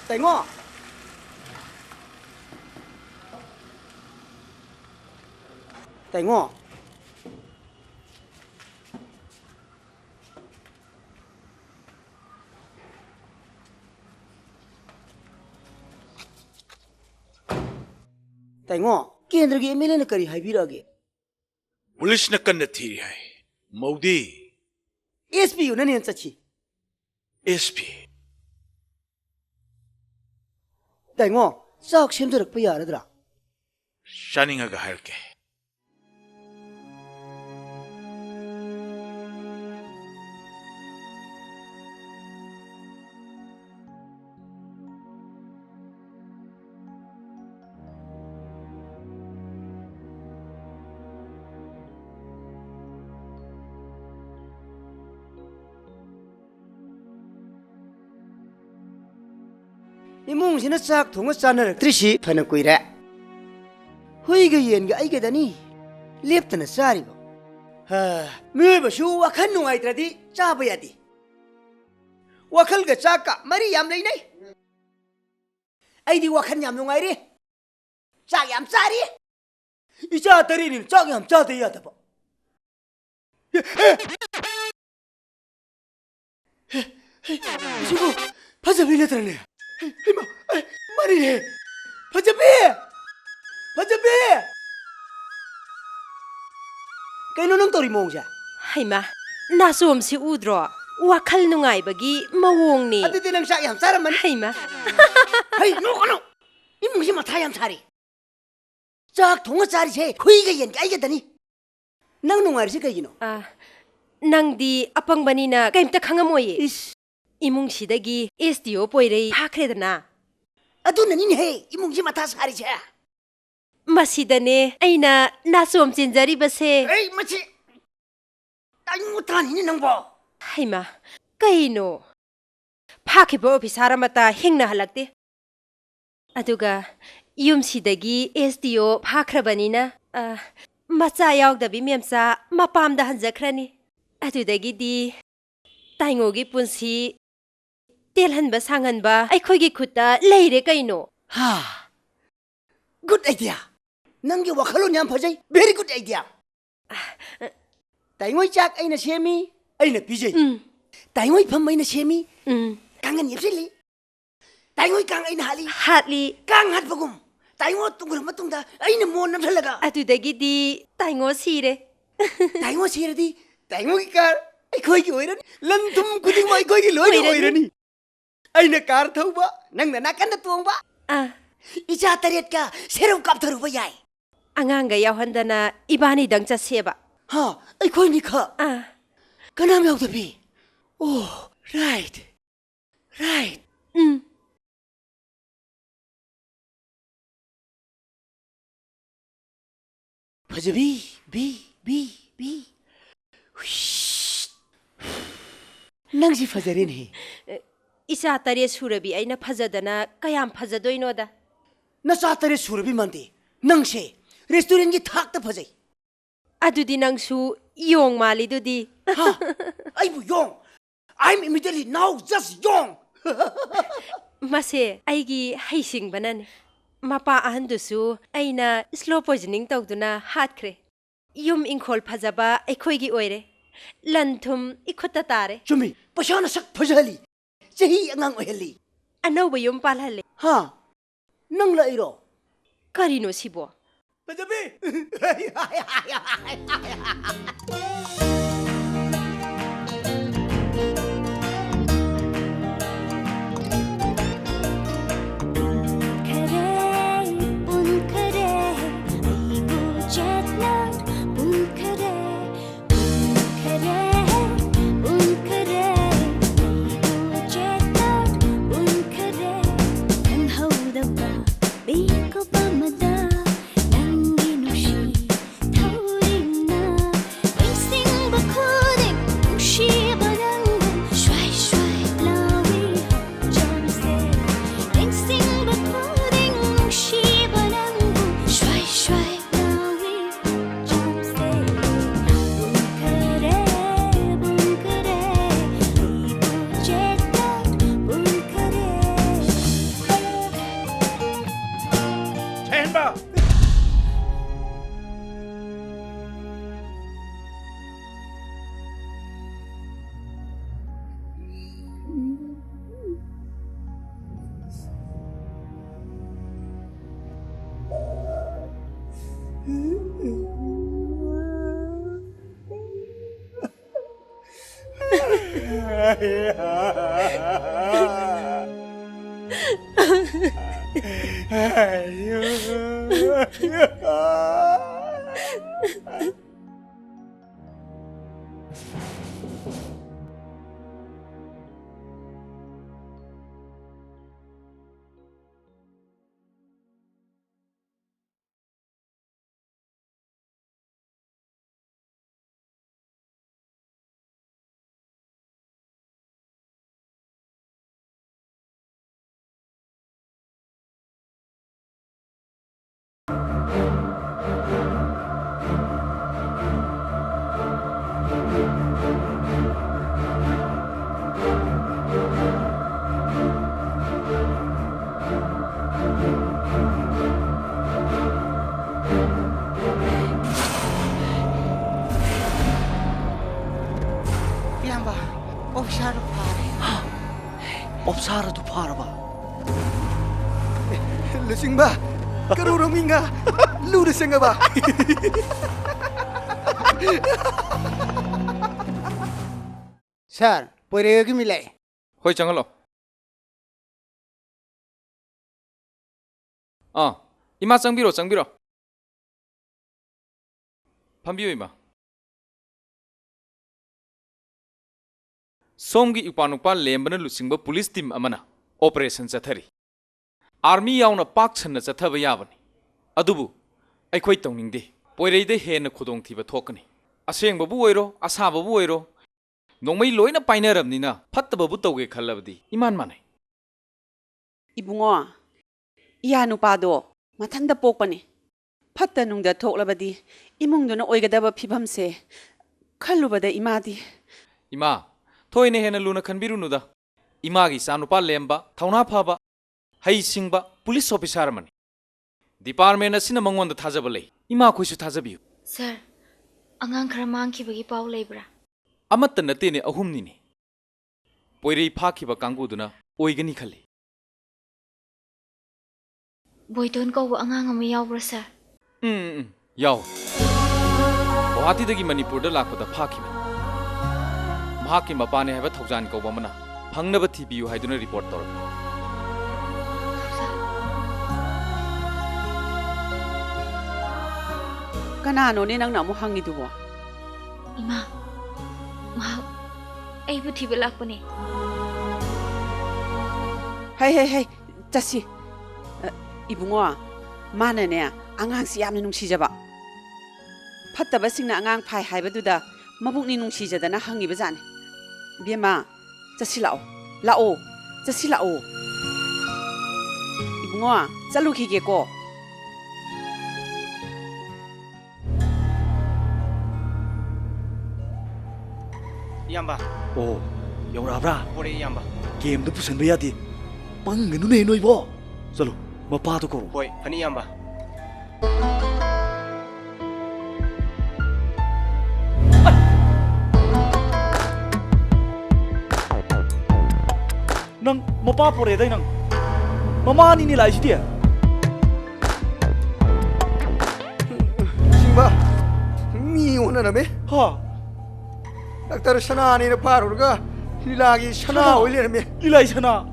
Tengok. Tengok. Tengok. Kendra ki MLA na kari hai birage. Police na kan na thiri hai. Maudi. SP yun na niyan sachi. SP. Tengok. Sak semdarak pa yaradra. Shaning aga harke. Imung sina sak thunga chanarak trisi phana kuira. Hui ga yen ga ai ga dani. Leptana sari ba. Ha, me ba shu wakhan nungai tradi chaba yadi. Wakhal ga chaka mari yam lai nai. Ai di wakhan yam nungai ri. Chak yam chari. Icha tari ni chak yam cha de ya da ba. Shugo, pajabi le trane. Ima, mari he. Pajabi. Pajabi. Kaino nang tori mong siya? Haima, nasom si udro. Wakal nungay bagi mawong ni. At iti nang siya yam chara man. Haima. Hay, no ano? Imong siya matayam chari. Chak thunga chari siya. Hui ga yan kaya dani. Nang nungari siya kayo no? Nang di apang banina kaimta kangamoy. Is. Imong sidagi SDO poirei phakre dana. Adu nanin he. Imong siya matasari siya. Masidane aina nasom chinjari base. Hey, machi. Tayo mo tanin nang bo. Haima, kaino? Phakibo ofisara mata hingna halakte. Aduga yum sidagi SDO phakrabanina macha yaugdabi memsa mapamda hanjakrani. Adudagi di taingogi punsi telhanba sanghanba aikhoigi khutta leire kaino. Ha. Good idea. Nanggi wakhalon yam phajai. Very good idea. Taingoi chak aina semi, aina pijai. Taingoi pham aina semi. Kangan yepsili. Taingoi kang aina hali. Hatli Kang hat bagum. Taingo tunggur matungda aina mon nam thalaga. adudagi di taingo sire. Taingo siradi. Taingo ki kar. Aikoi ki oiran. Lantum kuding mai koi ki loi oirani. Aina kar thauba. Nang na nakan da tuangba. Icha taret ka serum kap tharu ba yai. Anganga yawhandana ibani dang chaseba. Ha, aikoi ni kha. Kanam yaw da bi. Oh, right. Right. Pajabi, bi. Nangsi fajarin he. Isa tare surabi aina phajadana kayam phajadoinoda. Na sa tare surabi mande. Nangse restaurant ki thak ta phajai. Adudi nangsu yong mali dudi. Ha, aibu yong. I'm immediately now just yong. Mase aigi haising banan. Mapa ahandusu aina slow poisoning tawduna hatkre. Yum ingkhol phajaba aikhoigi oire. Lanthum ikhota tare. Chumi, pasana sak phajali. Chahi angang oheli. Anawba yum palhale. Ha, nang la iro. Karino sibo. Pajabi. Nangi nushi, thauring na, Yamba, obsara pare. Obsara tu paraba. Lusingba, karurong minga, lura senga ba? Sir, pwede yung milay. Hoy changalo. Ima changbiro. Phambiyo ima. Somgi ipanupa lembana lusingba police team amana operation chathari. Army yauna pak channa chathaba yabani. Adubu aikhoi tawningde. Poireide hena khudong thiba thokani. Aseng babu oiro, asa babu oiro. Nongmai loina painaramnina phattaba bu tawge khallabdi iman manai. Ibungo, iya nupado, mathanda pokpani. Phatta nungda thoklabadi, imungduna oigadaba phibamse khallubada imadi. Ima, thoine hena luna khanbirunuda. Imagi sanupa lemba, thauna phaba, hai singba, police officer mani. Department asina mangonda thajaba lei. Ima khoisu thajabiyu. Sir, angang khara mangkhibagi paw leibra. Amatta natene ahumnini. Poirei phakhiba kanguduna oigani khali. Boiton ko angang ama yawbra sir. Yaw. Guwahati Manipur da lakpada phakhiba. Mahakki mapane haiba thaujan kauba mana phangnaba thibiyu haiduna report tor. Kanano ni nang namu hangidubo? Ima, ay bu thiba lakpani. Hey, chasi. Ibungo, mana ne angang si yamna nungsijaba. Phattaba singna angang phai haibaduda mabukni nungsijadana hangiba jani. Biema, chasi lao. Chasi lao. Ibungo, chalukhige ko. Yamba. Oh, yaurabra. Pore yamba. Game da pusan bayadi. Panganu ne noibo. Chalo, mapa to koro. Boy, hani yamba. Nang mapa pore dai nang. Mama ni lai si dia. Singba, mi ona na me. Ha. Doctor Sana ni na paruga. Nilagi Sana oile na me. Ilai sana.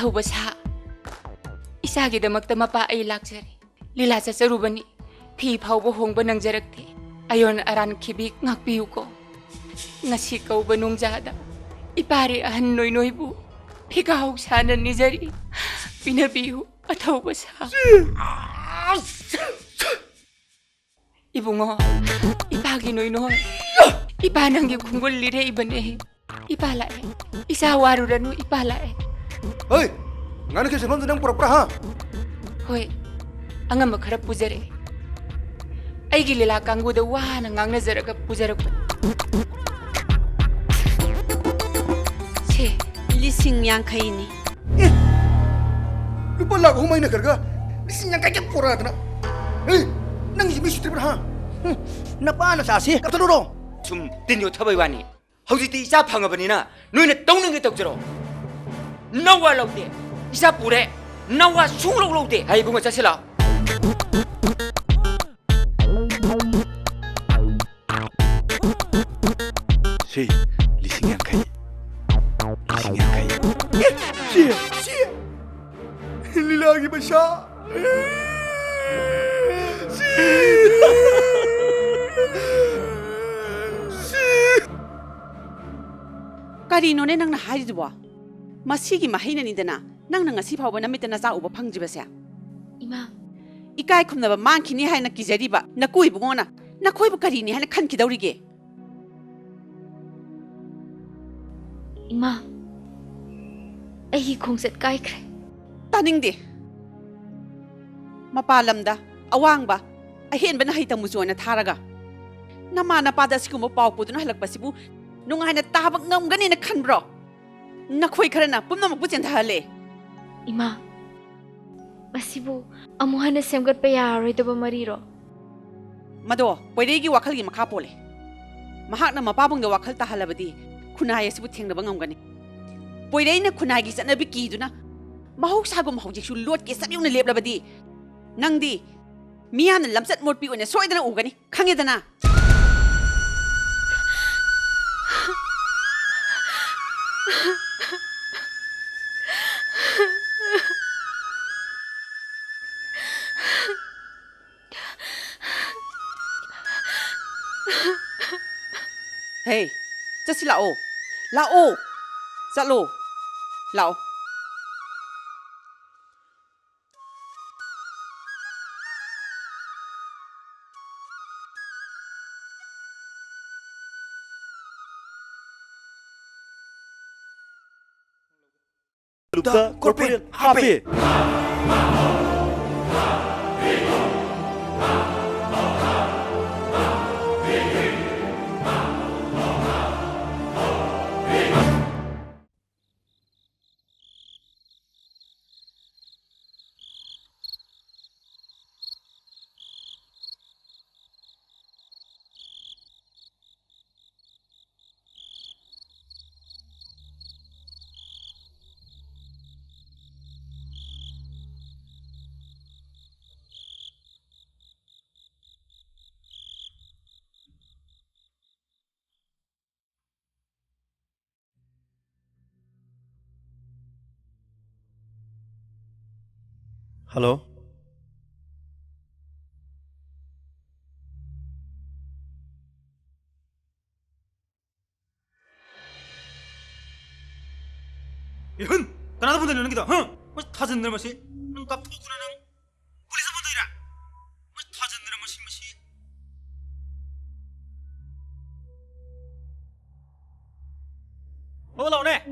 Basa isagi damakta mapa ay lakjari lila sa sarubani phi phawbo hongba nangjarakte ayon aran khibik ngakpiu ko ngasi kauba nungjada ipare ahan noibu phigaw sana nijari pinabiu athau basa ibungo ipagi noino ipanangi khungul lire ibane ipala isa waruranu ipala Hey, ngana ke sebelum sedang pura-pura ha? Hoi, angam khara pujare. Aigi lila kanggu da wana ngangna zaraga pujarak. Che, lising yang kaini. Lupa lagu humay na karga. Lising yang kaya pura na. Hey, nang isi misu trip ha? Napa na sasi? Kaptanuro. 좀 뜬요 타바이와니 하우지티 이사 방어버니나 너희는 똥는 게 떡저로 나와 라우데 이사 뿌레 나와 숭으로 라우데 아이 bunga 짜실라 Sri, lising yang kai. Lising yang kai. 시 릴라기 마샤 Karino ne nang na haidwa. Masigi mahina ni dana. Nang nang asi phawba namit na sa uba phangjibase. Ima, Ikai khumna ba mangkhini haina kijariba. Nakui bungona. Nakoi bu karini haina khan kidawrige. Ima, ahi khongset kaikre. Taningde. Mapalamda awangba ahenba na haitamusu na tharaga. Nama na pada sikuma pau puduna halakpasibu nungai na tabak ngamgani na khanbro. Nakhoi kharana pumna mapuchen thale. Ima, masibu amuhana semgat pa yaroi to ba mariro. Mado poiregi wakhalgi makha pole. Mahakna mapabungda wakhal tahalabadi khunai asibu thengnaba ngamgani. Poirei na khunai gi chanabi kiduna mahauksagum haujiksu lot ke sabyungna leblabadi nangdi miyamna lamsat morpi ona soidana ugani khangedana. Hey, just lao. Lao. Zalo. Lao. 룹다 corporate happy Hello. 이흔 나나도 분들 이런 기다. 응? 뭐 타전 늘 마시. 응 갑토구나 능. 우리서 분들이라. 뭐 타전 늘 마시 마시. 올라오네.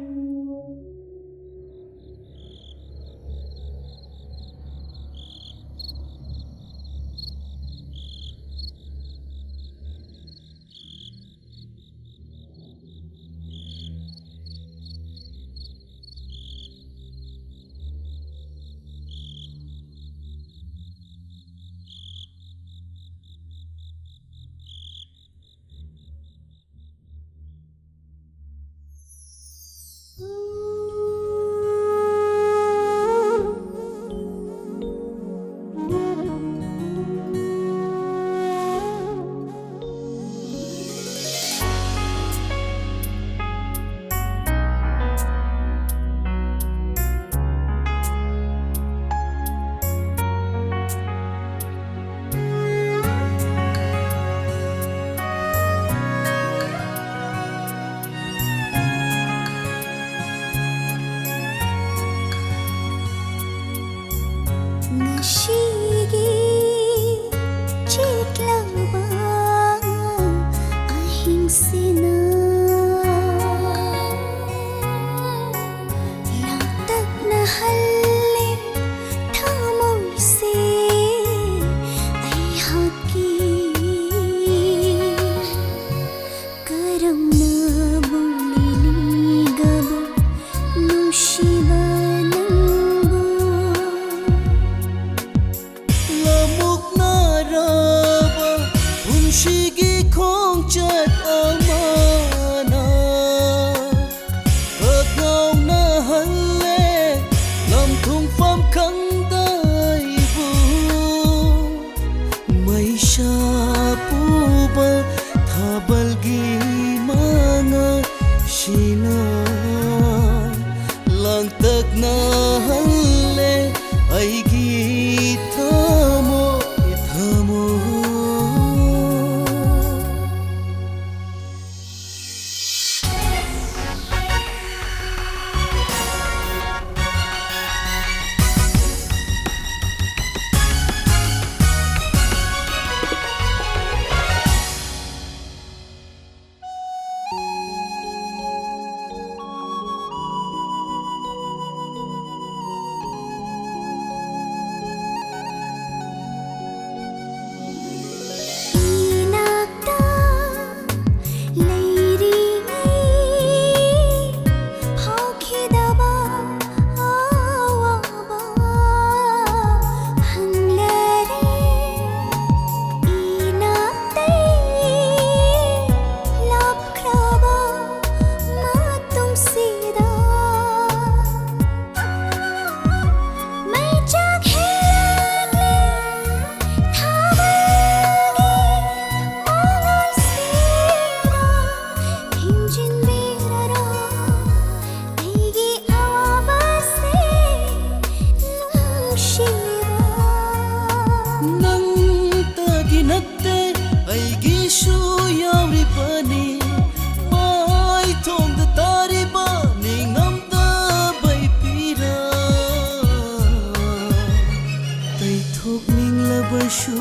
बशु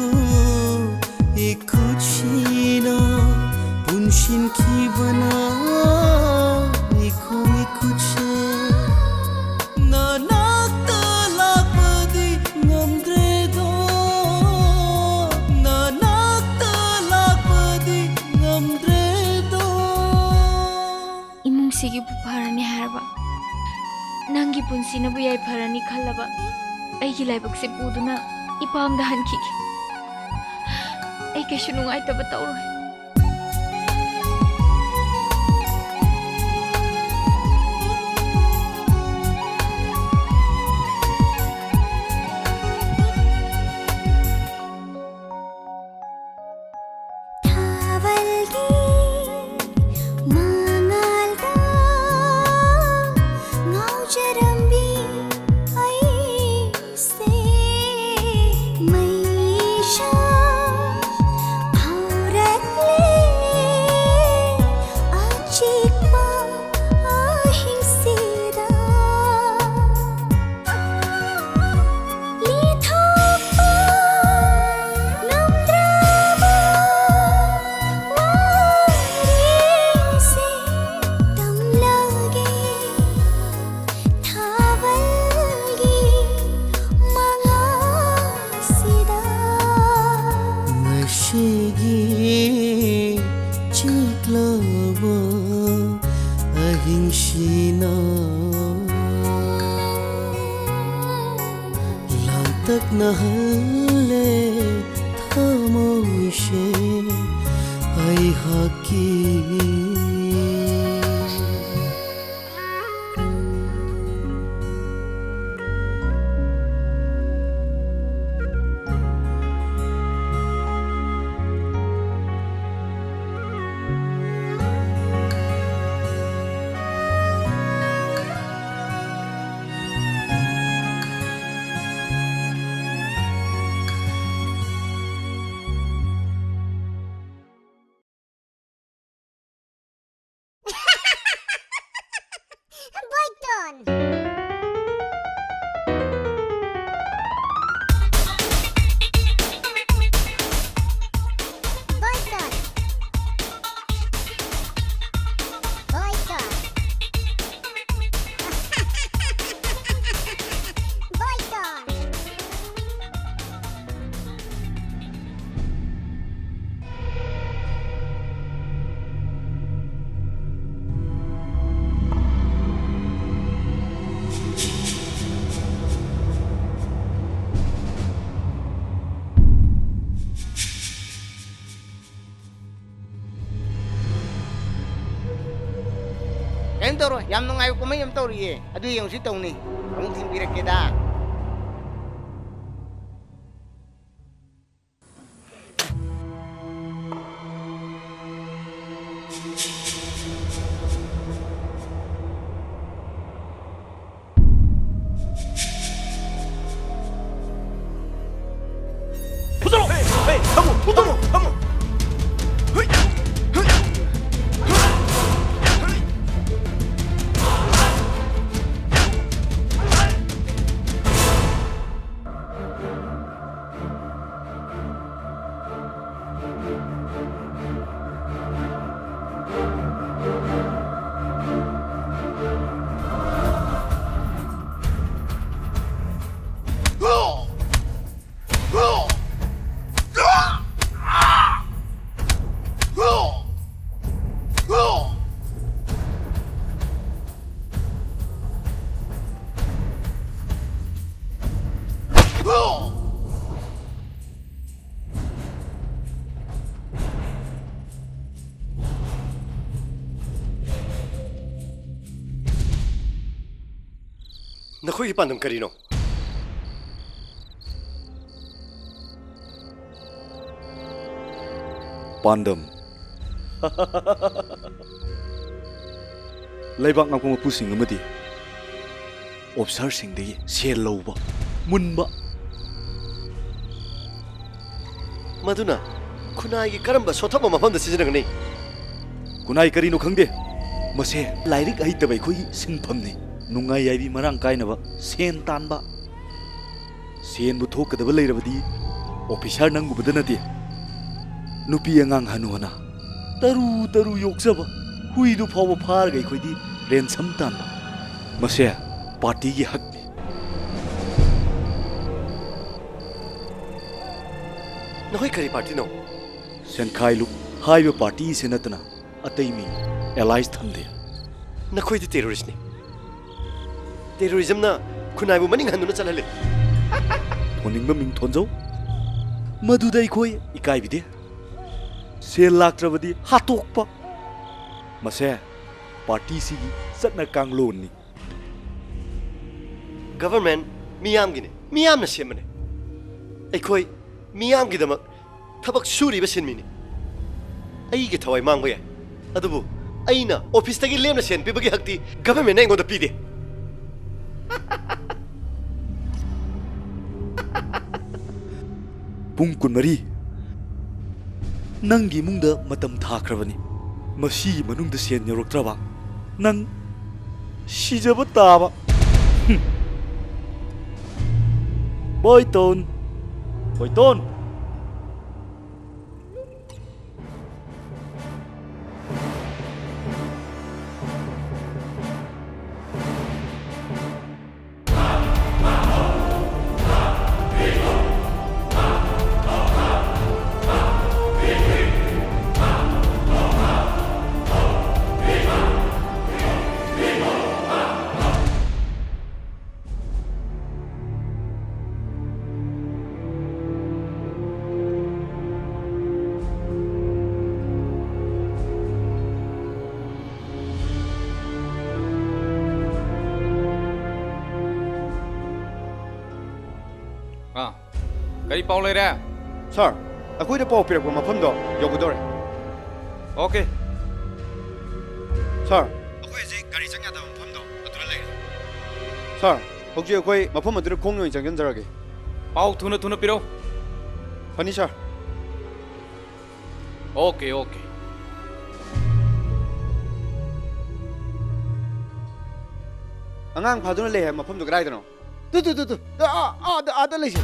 इकुचिना पुनशिन की बना eco इकुचे ना नाकता लापदी नमद्रे दो ना नाकता लापदी नमद्रे दो इमुंग सिगी बुफारनी हारबा नंगी पुंसी नबु याई फरनी खल्लबा अैगी लाइबक से पुदुना इपाम दहन की ऐ कैसे नुंगाई तब तौरोय yam nungai kumai yam tori adu yang si tong ni ang tin birak keda 부드러 hey kamu 부드러 kamu नखोई पांदम करीनो पांदम लेबाक नाको मपुसिंग अमदी ऑफिसर सिंह दे सेल लौबा मुनबा मधुना खुनाई की करंबा सोथब मफम द सिजनगनी खुनाई करीनो खंगदे मसे लाइरिक हइतबै खोई सिनफमनी नुंगाई याबी मरांग कायनबा सेन तानबा सेन बु थोकदब लेरबदी ऑफिसर नंगुबद नते नुपी अंगांग हनुहना तरु तरु योक्सब हुईदु फाव फार गई खोदी रेंसम तान मसे पार्टी की हक ने नहोई करी पार्टी नो सेनखाई लुक हाईवे पार्टी से नतना अतई मी एलाइज थमदे नखोई दि टेररिस्ट ने टेररिज्म ना खुनाइबु मनिंग हनुना चलले थोनिंग मिंग थोंजौ मधुदई खोई इकाई बिदे सेल लाक्ट्रबदी हातोकपा मसे पार्टी सिगी सतना कांगलोनी गवर्नमेंट मियाम गिने मियाम न सेमने अखोई मियाम गिदमक थबक सुरीब सिनमिनी अईगे थवाई मांगबो याय अदुबु अईना ऑफिस तगी लेमना सेन पिबगी हक्ति गवर्नमेंट ने गोदा पीदे पुंग कुनमरी नंगी मुंगदा मतम थाख्रबनी मसी मनुंगदा सेन यरोक्त्रबा नंग सिजब ताबा बोइटोन बोइटोन कई पाव ले रहा सर अखोई पाव पिरक मफम योगदोरे ओके सर अखोई जे गाड़ी चंगा दा मफम अदुरा ले सर होजी अखोई मफम अदुरा खोंग चंगन जरगे पाव थुना थुना पिरो फनी सर ओके ओके अंगांग फादुना ले है मफम गराय दनो तु आदा ले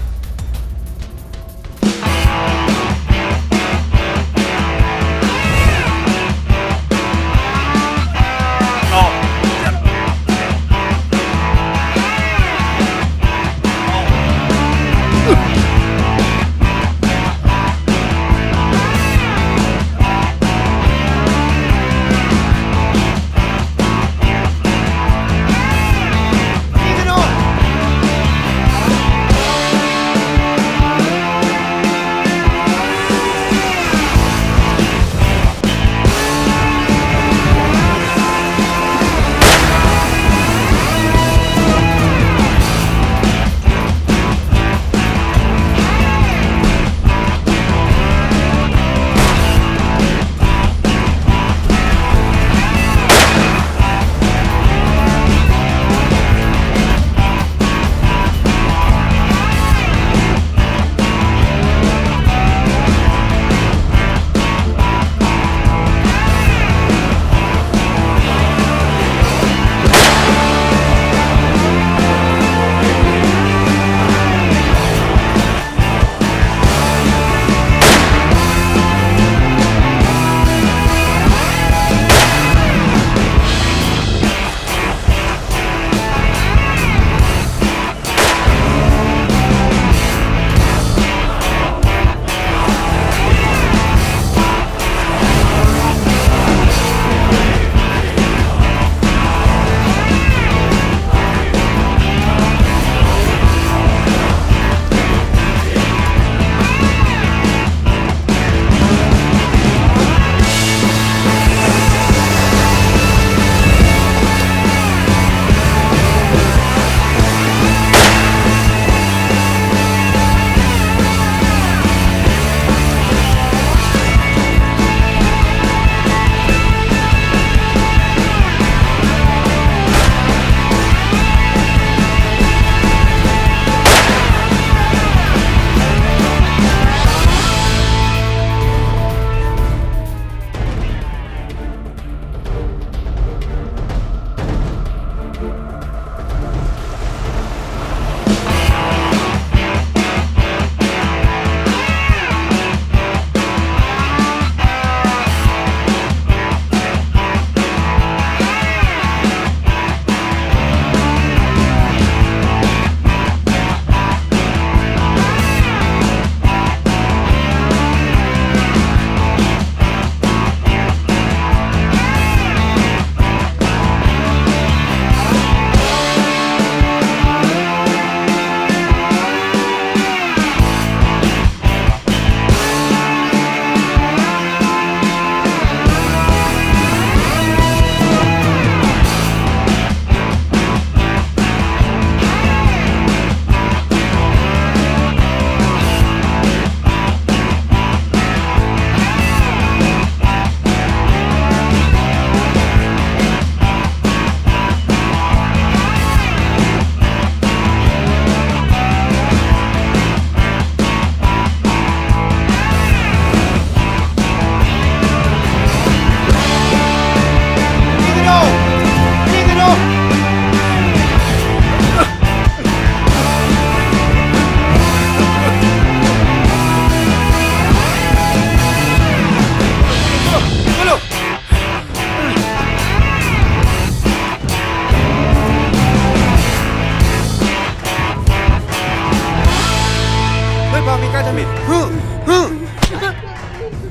mi kai thami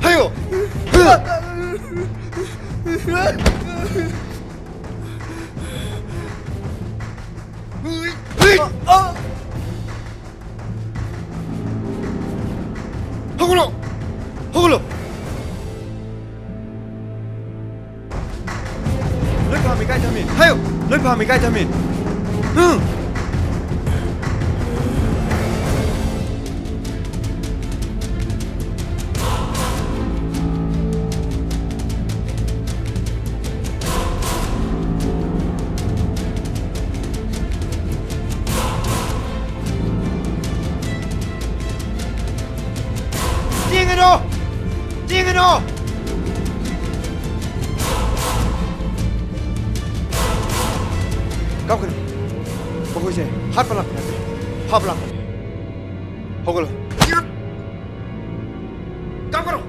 hayo Hogolo! Hogolo! loi pha mi kai thami hayo loi pha mi kai thami Tingano! Kau kena pokoknya hat palak hat palak Hogolo kau kena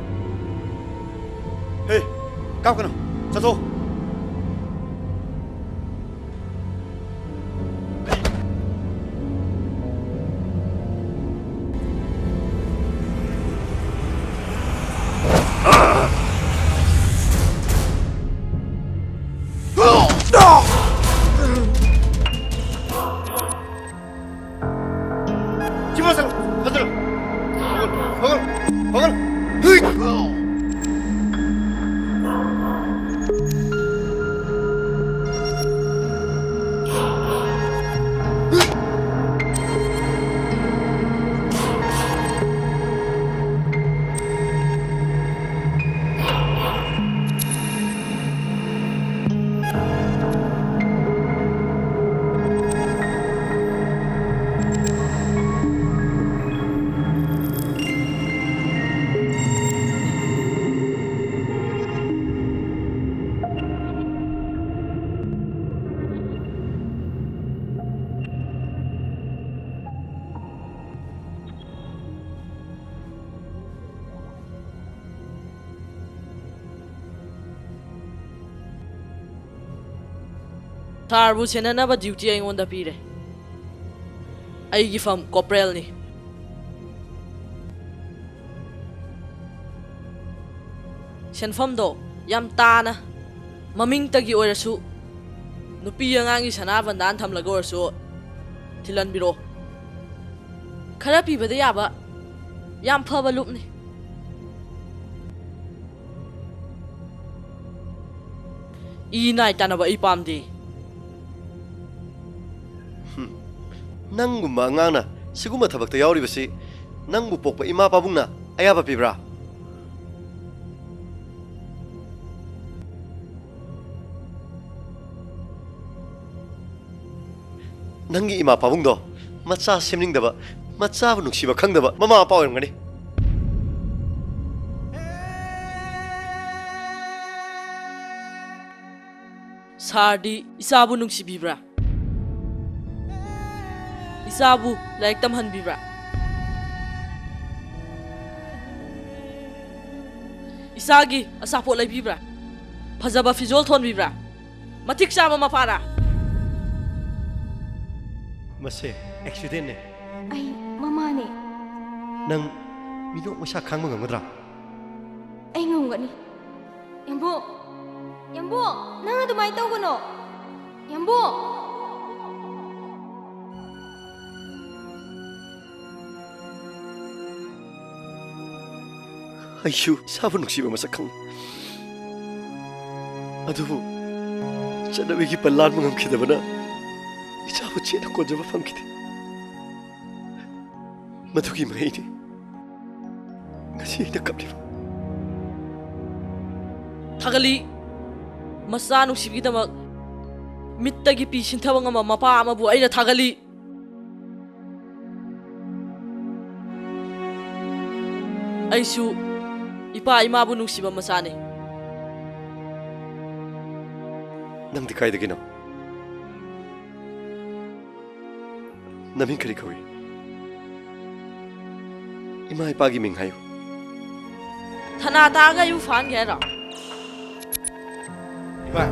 hei kau kena satu Sarbu senanaba duty aingonda pire. Aigi fam corporal ni. Senfam do yam tana maming tagi oirasu nupi angangi sanaban dan thamlaga orasu thilan biro. Khara pibada yaba yam phaba lupni. Inai tanaba ipamdi. Nangumma angana siguma thabakta yauribasi nangbu pokpa ima pabungna ayaba pibra nangi ima pabungdo macha semningdaba macha bu nuksiba khangdaba mama apa oirangani Sardi isabu nuksibibra Isabu like tamhan bibra Isagi asapo like bibra Phajaba fizol thon bibra Matik sama mapara Mase accident ne Ai mama ne nang minok masa khangma ngamdra Ai ngomgani Yambo Yambo nang adumai tawgano Yambo Ayu sabu nuksiba masa khang adubu chanabi ki pallan mangam khidabana isabu chena ko jaba famkide maduki mai ni ngasi ina kapli Tagali Masa nuksibgi damak mittagi pisin thawang ama mapa ama bu aina tagali Aisu Ipa ima bu nuksiba masane Nang dikai dagino Namin kari kawi Ima ipagi ming hayo Thana taga yu fan gera Iba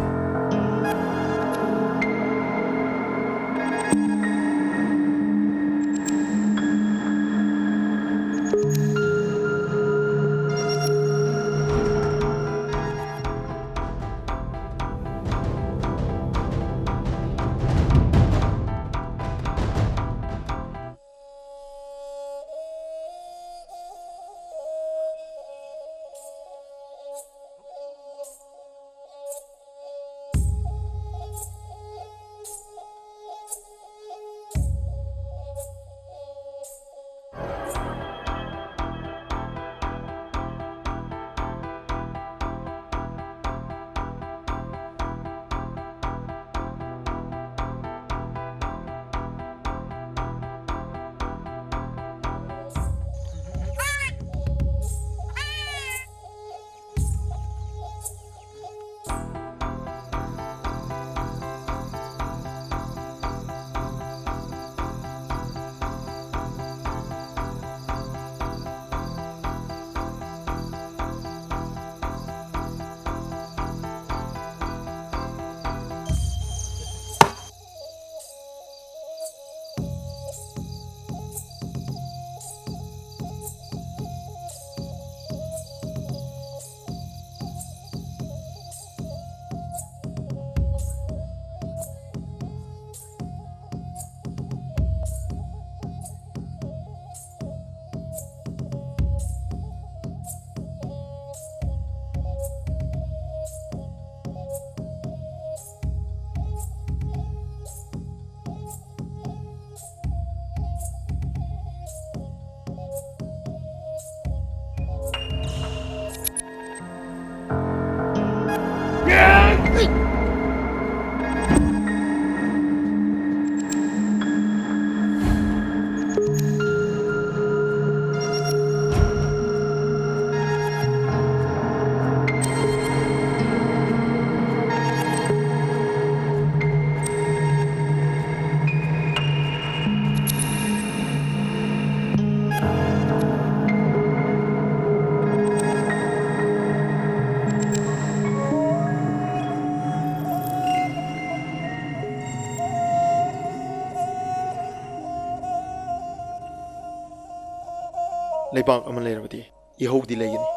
Leibak aman leirabadi ihodi leigani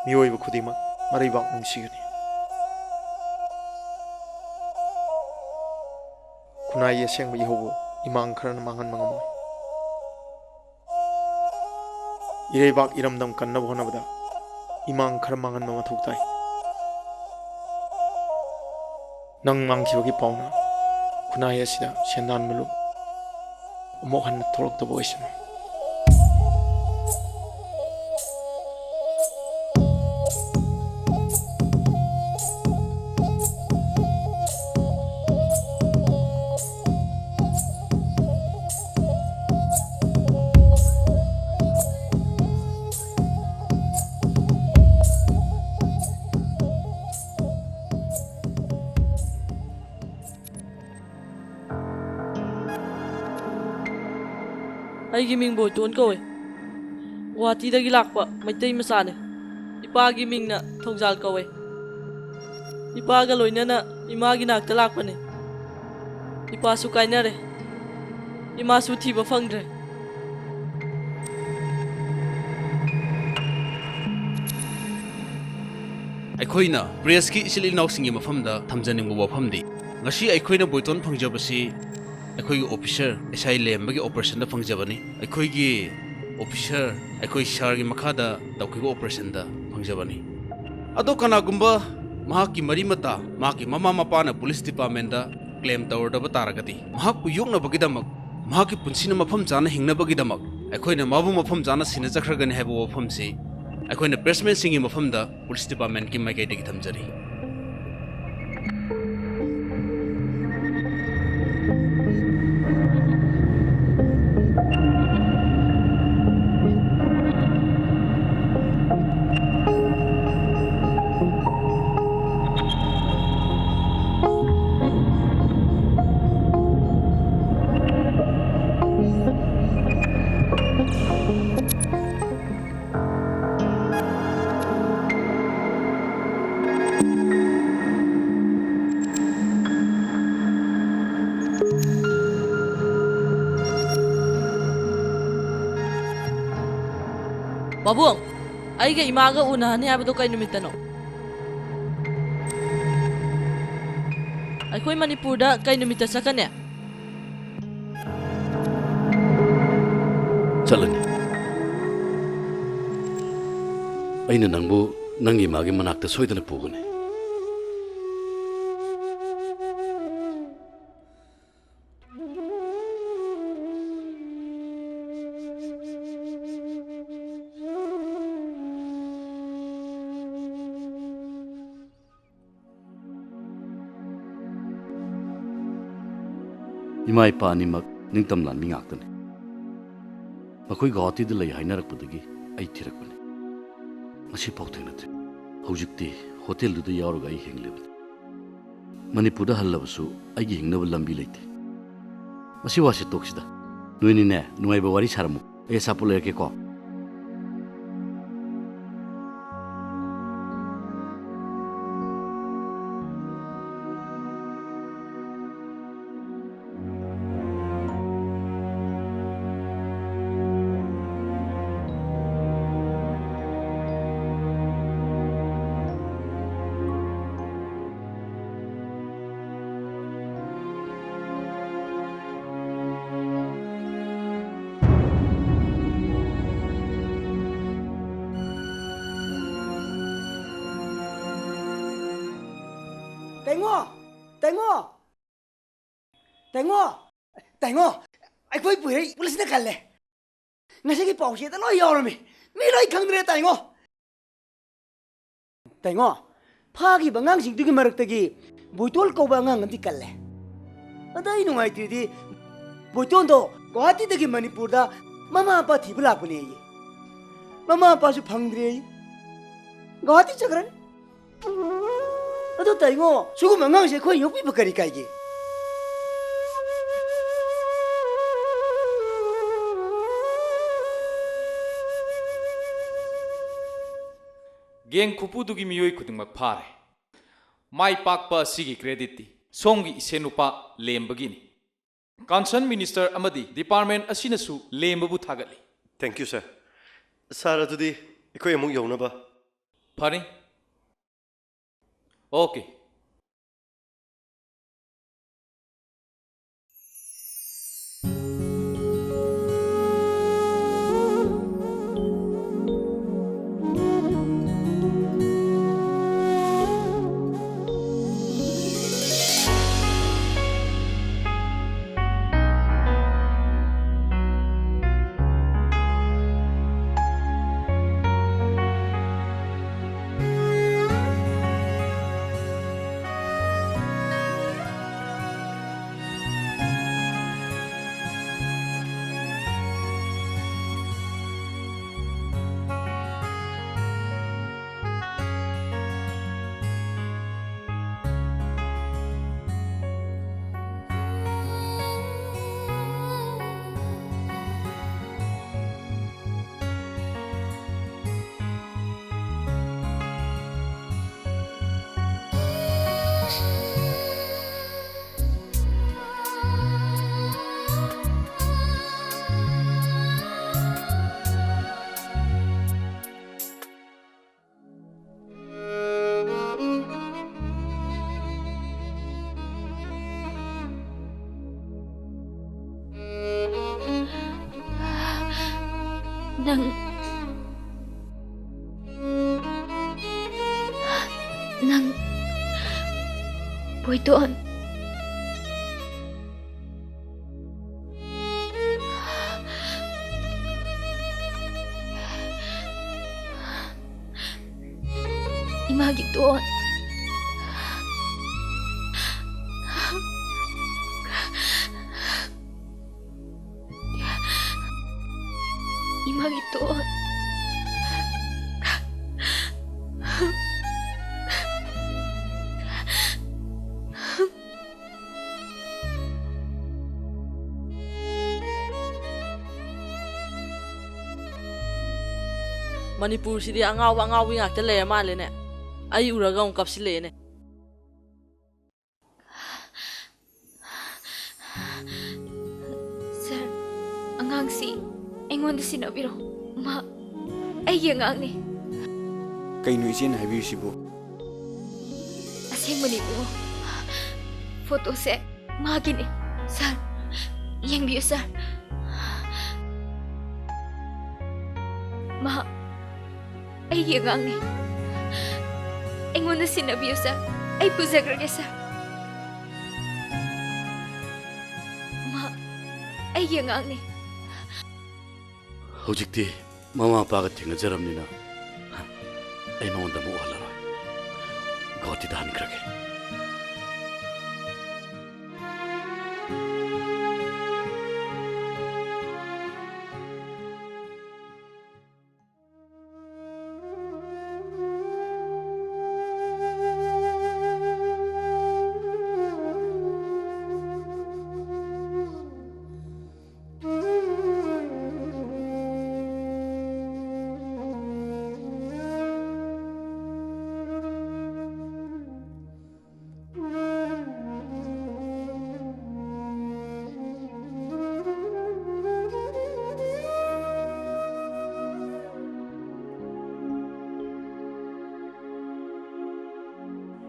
miyoiba khudima maraibak nungsigani kunai aseng ihobo imang kharana mangan mangamoi ireibak iramdam kannab honabada imang khar mangan mama thuktai nang mangkhibagi pauna kunai asida sendan melu amok han tholok to boisana ꯑꯩꯒꯤ ꯃꯤꯡ ꯕꯣꯏꯇꯣꯟ ꯀꯧꯋꯦ ꯒꯨꯋꯥꯍꯥꯇꯤꯗꯒꯤ ꯂꯥꯛꯄ ꯃꯩꯇꯩ ꯃꯆꯥꯅꯦ ꯏꯄꯥꯒꯤ ꯃꯤꯡꯅ ꯊꯧꯖꯥꯜ ꯀꯧꯋꯦ ꯏꯄꯥꯒ ꯂꯣꯏꯅꯅ ꯏꯃꯥꯒꯤ ꯅꯥꯛꯇ ꯂꯥꯛꯄꯅꯦ ꯏꯄꯥꯁꯨ ꯀꯥꯏꯅꯔꯦ ꯏꯃꯥꯁꯨ ꯊꯤꯕ ꯐꯪꯗ꯭ꯔꯦ ꯑꯩꯈꯣꯏꯅ ꯄ꯭ꯔꯦꯁꯀꯤ ꯏꯆꯤꯜ ꯏꯅꯥꯎꯁꯤꯡꯒꯤ ꯃꯐꯝꯗ ꯊꯝꯖꯅꯤꯡꯕ ꯋꯥꯐꯝꯗꯤ ꯉꯁꯤ ꯑꯩꯈꯣꯏꯅ ꯕꯣꯏꯇꯣꯟ ꯐꯪꯖꯕꯁꯤ ꯑꯩꯈꯣꯏꯒꯤ ꯑꯣꯐꯤꯁꯔ ꯑꯦꯁꯥꯏ ꯂꯦꯝꯕꯒꯤ ꯑꯣꯄꯔꯦꯁꯟꯗ ꯐꯪꯖꯕꯅꯤ ꯑꯩꯈꯣꯏꯒꯤ ꯑꯣꯐꯤꯁꯔ ꯑꯩꯈꯣꯏ ꯁꯥꯔꯒꯤ ꯃꯈꯥꯗ ꯇꯧꯈꯤꯕ ꯑꯣꯄꯔꯦꯁꯟꯗ ꯐꯪꯖꯕꯅꯤ ꯑꯗꯣ ꯀꯅꯥꯒꯨꯝꯕ ꯃꯍꯥꯛꯀꯤ ꯃꯔꯤ ꯃꯇꯥ ꯃꯍꯥꯛꯀꯤ ꯃꯃꯥ ꯃꯄꯥꯅ ꯄꯨꯂꯤꯁ ꯗꯤꯄꯥꯔꯠꯃꯦꯟꯇꯗ ꯀ꯭ꯂꯦꯝ ꯇꯧꯔꯗꯕ ꯇꯥꯔꯒꯗꯤ ꯃꯍꯥꯛꯄꯨ ꯌꯣꯛꯅꯕꯒꯤꯗꯃꯛ ꯃꯍꯥꯛꯀꯤ ꯄꯨꯟꯁꯤꯅ ꯃꯐꯝ ꯆꯥꯅ ꯍꯤꯡꯅꯕꯒꯤꯗꯃꯛ ꯑꯩꯈꯣꯏꯅ ꯃꯥꯕꯨ ꯃꯐꯝ ꯆꯥꯅ ꯁꯤꯟꯅꯖꯈ꯭ꯔꯒꯅꯤ ꯍꯥꯏꯕ ꯋꯥꯐꯝꯁꯤ ꯑꯩꯈꯣꯏꯅ ꯄ꯭ꯔꯦꯁꯃꯦꯟꯁꯤꯡꯒꯤ ꯃꯐꯝꯗ ꯄꯨꯂꯤꯁ ꯗꯤꯄꯥꯔꯠꯃꯦꯟꯠꯀꯤ ꯃꯥꯏꯀꯩꯗꯒꯤ ꯊꯝꯖꯔꯤ ꯃꯕꯨꯡ ꯑꯩꯒ ꯏꯃꯥꯒ ꯎꯅꯍꯟꯅꯤ ꯍꯥꯏꯕꯗꯣ ꯀꯩ ꯅꯨꯃꯤꯠꯇꯅꯣ ꯑꯩꯈꯣꯏ ꯃꯅꯤꯄꯨꯔꯗ ꯀꯩ ꯅꯨꯃꯤꯠꯇ ꯆꯠꯀꯅꯤ ꯆꯠꯂꯅꯤ ꯑꯩꯅ ꯅꯪꯕꯨ ꯅꯪꯒꯤ ꯏꯃꯥꯒꯤ ꯃꯅꯥꯛꯇ ꯁꯣꯏꯗꯅ ꯄꯨꯒꯅꯤ ꯏꯃꯥ ꯏꯄꯥ ꯑꯅꯤꯃꯛ ꯅꯤꯡꯇꯝ ꯂꯥꯟꯃꯤ ꯉꯥꯛꯇꯅꯤ ꯃꯈꯣꯏ ꯒꯨꯋꯥꯍꯥꯇꯤꯗ ꯂꯩ ꯍꯥꯏꯅꯔꯛꯄꯗꯒꯤ ꯑꯩ ꯊꯤꯔꯛꯄꯅꯤ ꯉꯁꯤꯐꯥꯎ ꯊꯦꯡꯅꯗ꯭ꯔꯤ ꯍꯧꯖꯤꯛꯇꯤ ꯍꯣꯇꯦꯜꯗꯨꯗ ꯌꯥꯎꯔꯒ ꯑꯩ ꯍꯤꯡꯂꯤꯕꯅꯤ ꯃꯅꯤꯄꯨꯔꯗ ꯍꯜꯂꯕꯁꯨ ꯑꯩꯒꯤ ꯍꯤꯡꯅꯕ ꯂꯝꯕꯤ ꯂꯩꯇꯦ ꯃꯁꯤ ꯋꯥꯁꯤ ꯇꯣꯛꯁꯤꯗ ꯅꯣꯏꯅꯤꯅꯦ ꯅꯨꯡꯉꯥꯏꯕ ꯋꯥꯔꯤ ꯁꯥꯔꯝꯃꯨ ꯑꯩ ꯑꯆꯥꯄꯣꯠ ꯂꯩꯔꯛꯀꯦꯀꯣ Tengo, aikoy puhei pulis na kalle. Ngasigi pausi ta loi yormi. Mi loi khangdre Tengo, phagi bangang sing dugi maraktagi Boiton ko bangang anti kalle. Adai nungai tridi Boiton do Guwahati dagi Manipur da mama apa thibla kuni ye. Mama apa su phangdre. Guwahati chakran. Ado tengo, sugu mangang se khoi yopi bakari kai ge. ꯒꯦꯡ ꯈꯨꯄꯨꯗꯨꯒꯤ ꯃꯤꯑꯣꯏ ꯈꯨꯗꯤꯡꯃꯛ ꯐꯥꯔꯦ ꯃꯥꯏ ꯄꯥꯛꯄ ꯑꯁꯤꯒꯤ ꯀ꯭ꯔꯦꯗꯤꯠꯇꯤ ꯁꯣꯝꯒꯤ ꯏꯁꯦꯟꯅꯨꯄꯥ ꯂꯦꯝꯕꯒꯤꯅꯤ ꯀꯟꯁꯔꯟ ꯃꯤꯅꯤꯁꯇꯔ ꯑꯃꯗꯤ ꯗꯤꯄꯥꯔꯠꯃꯦꯟꯠ ꯑꯁꯤꯅꯁꯨ ꯂꯦꯝꯕꯕꯨ ꯊꯥꯒꯠꯂꯤ ꯊꯦꯡꯛ ꯌꯨ ꯁꯔ ꯁꯥꯔ ꯑꯗꯨꯗꯤ ꯑꯩꯈꯣꯏ ꯑꯃꯨꯛ ꯌꯧꯅꯕ ꯐꯔꯦ okay Nang Boiton Imagi doon Imagi doon Manipur sidi angawi ngakta le malene. Ai uraga un kapsilene. Sir, angang si engon sinabiro. Ma ay angang ni. Kay no isin habiyu sibo. Asing mani mo. Photo se magini. Sir, yang biyo sir. Ma ay angang ni. Engon sinabiyo sir. Ay puzagrage sir. Ma ay angang ni. Hojikti mama paga ꯊꯦꯡꯅꯖꯔꯝꯅꯤꯅ ꯑꯩ ꯃꯉꯣꯟꯗ ꯑꯃꯨꯛ ꯎꯍꯜꯂꯔꯣꯏ ꯒꯣꯇꯤꯗ ꯍꯟꯈ꯭ꯔꯒꯦ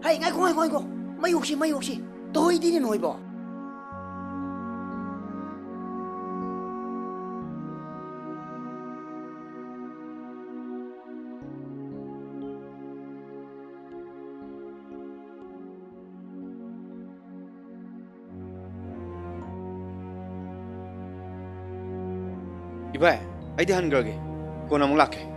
Hey, ngay ko. Mayuksi. Toy di ni noy bo. Iba, ay di hangrage. Kung namang laki.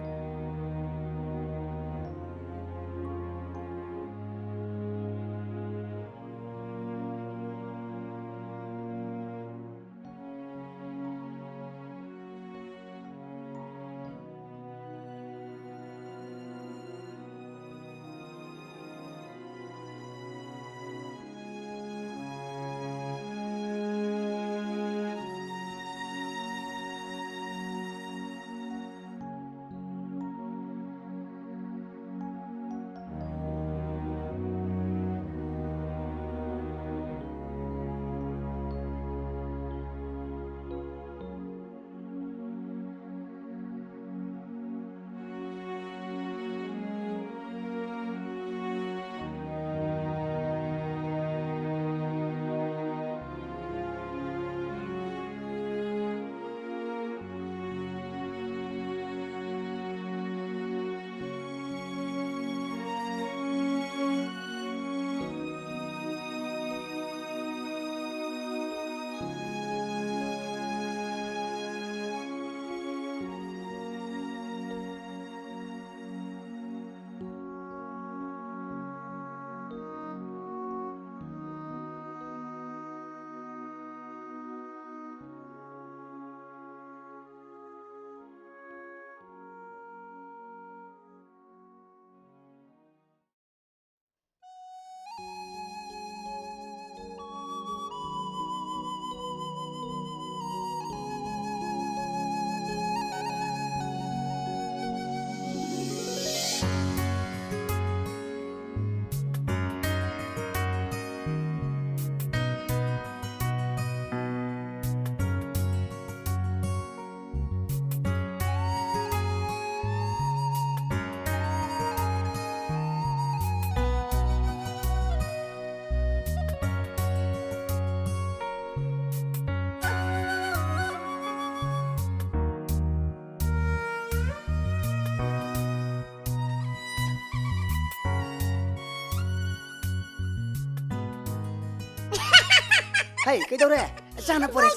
Hey, cái đâu đấy? Sana pore.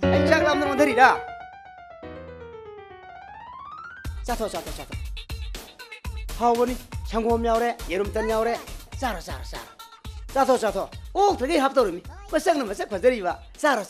Anh chắc làm nó đi ra. Cha thôi. Hao đi, chẳng gồm nhau đấy, yerum tan nhau đấy. Sao. Cha thôi. Ô, thế cái hấp đâu rồi mi? Mà sắc phải đi vào. Sao.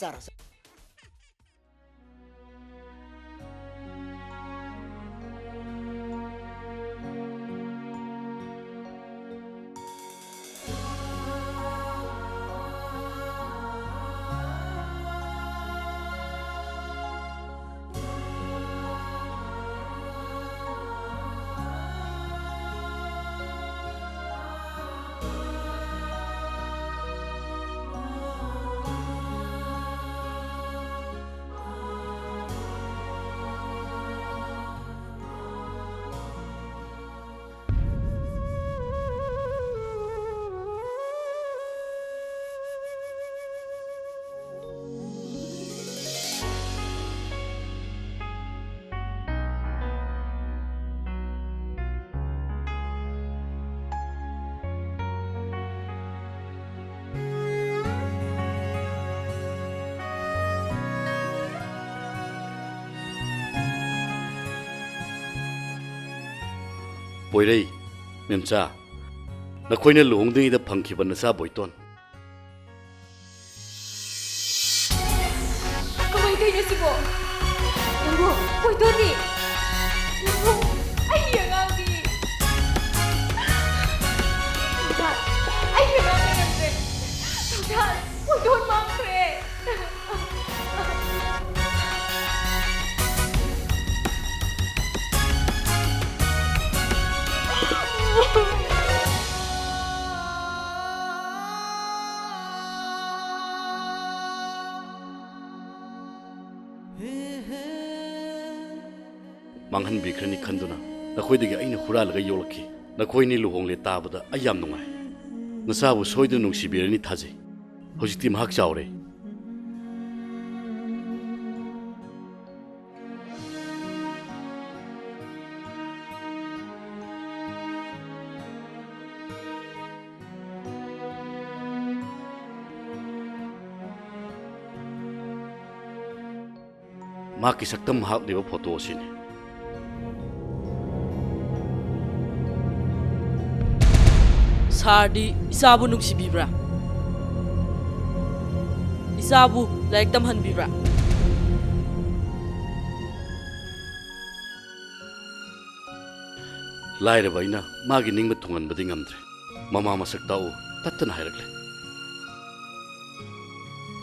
Boiton Mangkhre nakoina luhongding ida phangkhiba nasa Boiton Kamay kayo si Bo. Nanggo, Boiton ni. Nanggo, ay yang abi. Tuhan, ay yang abi nante. Tuhan, Boiton Mangkhre. Manghan bikrani khanduna nakoidagi aina huralaga yolaki nakoini luhongle tabada ayam nungai nasabu soidu nungsibirani thaje hojikti mahak chawre maki saktam mahak deba photo sini Sardi isabu nuksibibra. Isabu laik tamhan bibra. laira baina magi ningba thungan badi ngamdre mama masak tau tattan hairakle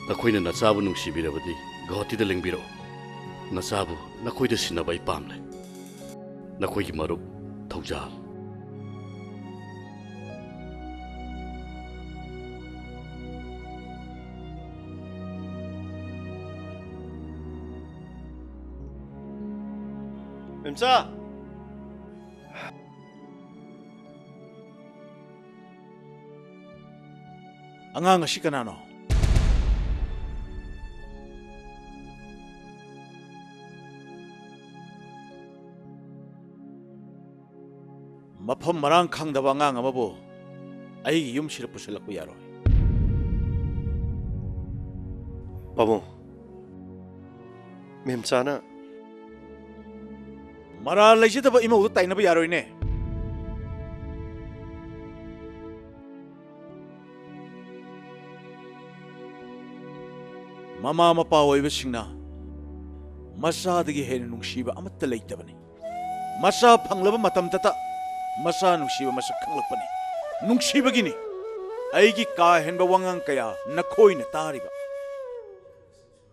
nakoina nasabu nungsibirabadi gauti da lengbiro nasabu nakoida sinabai pamle nakoigi marup thaujal Mangkhre Angang asi kanano? Mapam marang khangdaba angang amabu aigi yumsira pusalakpa yaroi. Pabong Mangkhre na Mara laijidaba imaudu tainaba yaroi ne. Mama mapa oibasingna masadagi hena nungsiba amatta leitabani. Masa phanglaba matamtata masa nungsiba masak khanglakpani. Nungsibagini aigi ka henba wangang kaya nakhoina tariba.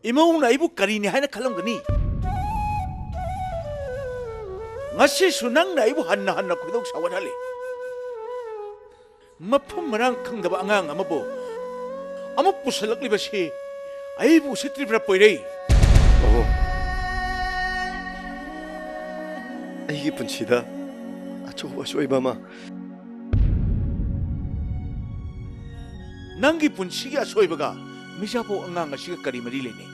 Imauna ibu karini haina khalamgani. Ngasi sunang na ibu hanna kudog sawadali. Mapam marang khangdaba angang amabu ama pusalakliba si aibu sitribra poirei. Oh. Aigi punsida achoba soiba ma. Nangi punsiga soibaga misapo angang asiga kari mari lene.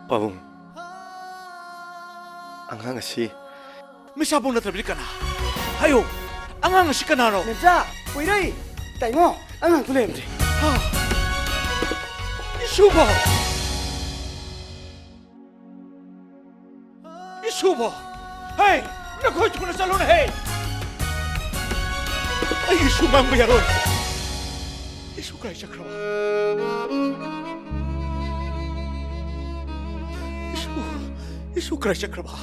Pabong angang asi misapo na trabili kana. Hayo angang asi kanano. Mangkhre, poirei. Taimo, angang tulem dre. Isubo! Isubo! Hey! Nakoy ko na sa luna, hey! Ay, isumang bayaron! Isu kay sakrawa. Isu kay sakrawa.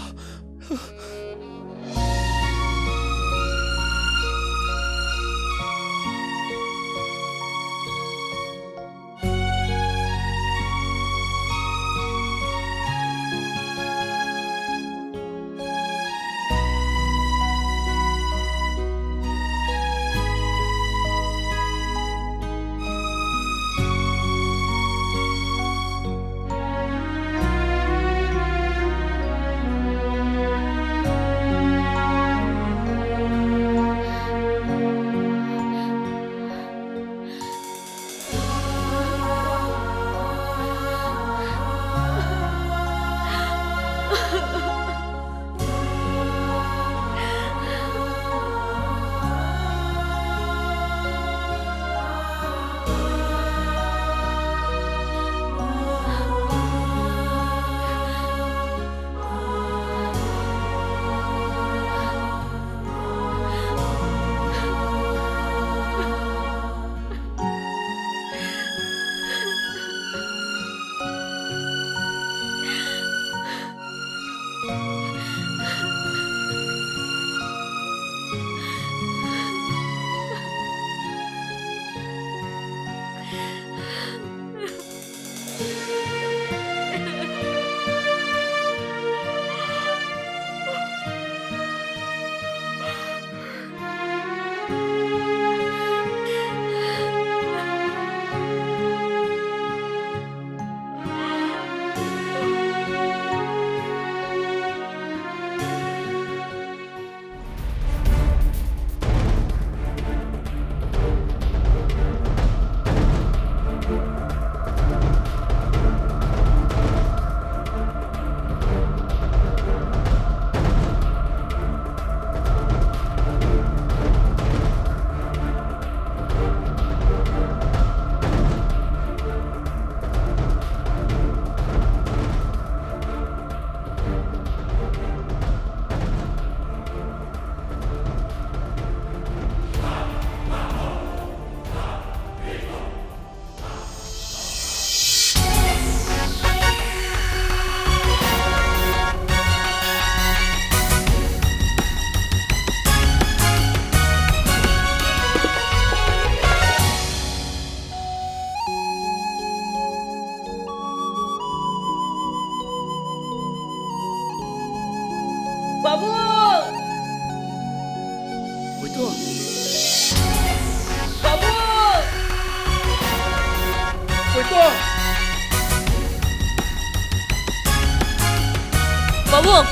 Babong!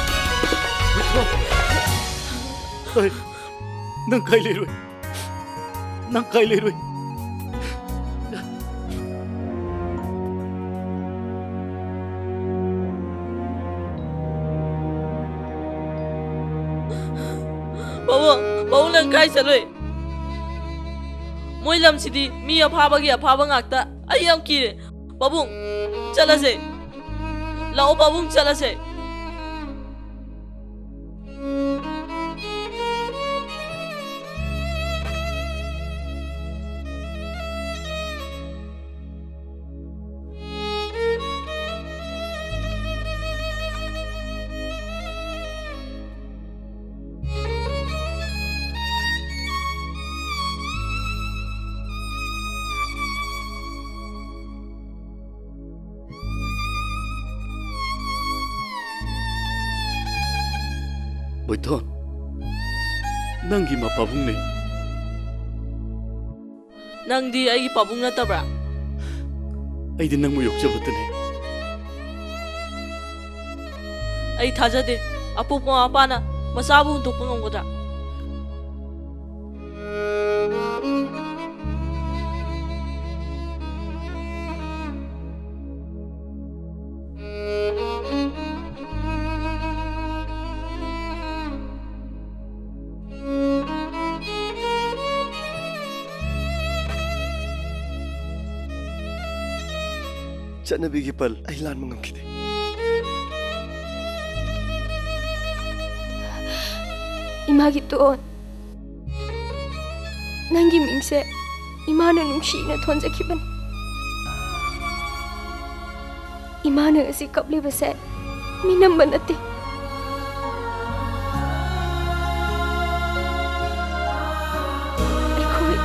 Ay, nang kay Leroy. Nang kay Leroy. Babong nang kay saloy. Moy lam sidi mi aphabagi aphaba ngakta. Ay yam kire. Babong, chalase. Lao babong chalase. Boiton, nanggi mapabung ne. Nangdi ay pabung na tabra. Ay din nang mo yokjabatan ne. Ay thajade. Apo ko apa na masabu untuk pangonggoda. ꯆꯠꯅꯕꯤꯒꯤ ꯄꯜ ꯑꯩ ꯂꯥꯟꯕ ꯉꯝꯈꯤꯗꯦ 이마기 또온 nangi mingse imana nungshina thonjakhibani imana asi kaplibase minamba nate ekhoi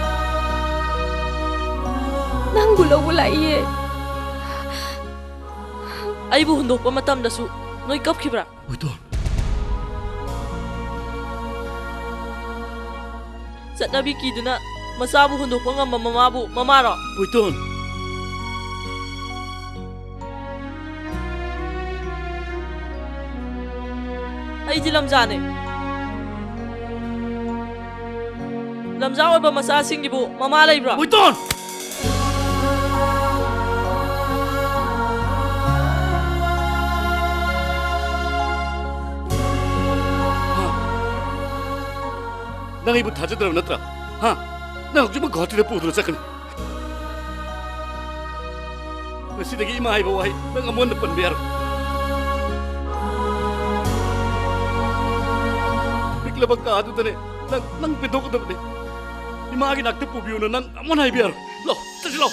nangu lawulaiye aibu hundokpa matamdasu noi kapkhibra Boiton Satnabi kiduna masabu hundokpa ngamba mamabu mamaro Boiton ai ji lamjane lamja oiba masa singibu mama leibra Boiton nang ibu thaja dara natra ha nang juma ghati de pudra sakani nasi dagi ima ai bawai nang amon de panbiar bikla baka adu tane nang pedok de ne ima agi nakte pubiu na nang amon ai biar lo tasi lo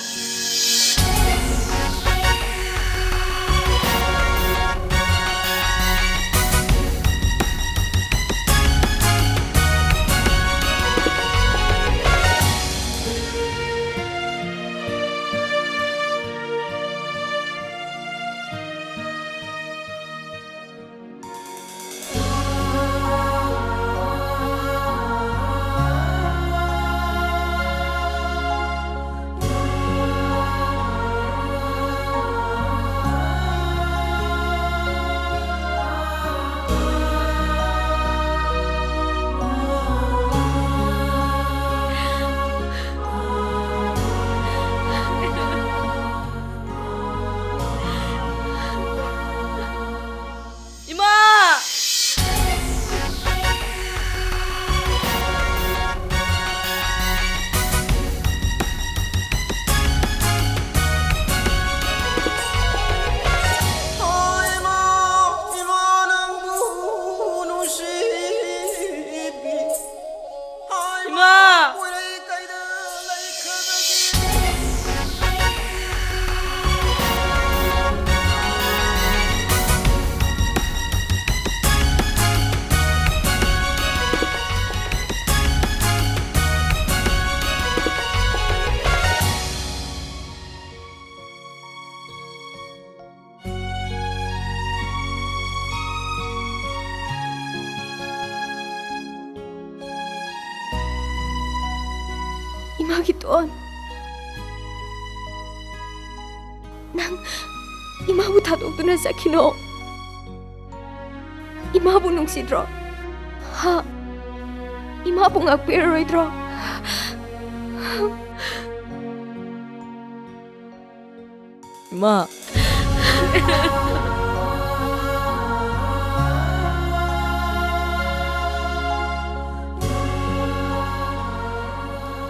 imagi toon nang imabu thadokduna sakhino imabu nungsidro ha imabu ngakpiroidro ma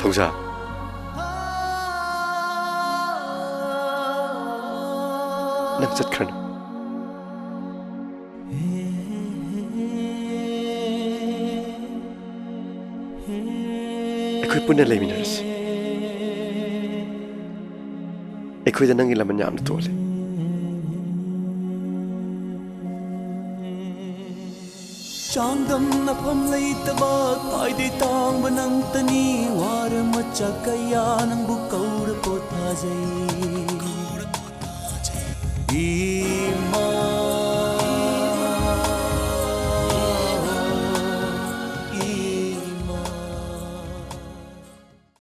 Thongsa nang chatkhran akhoi punna leiminaras akhoi da nangi laman yamna tole Changdam na pamlay taba tay di tang banang tani war macha kaya nang bukaw ra po thajay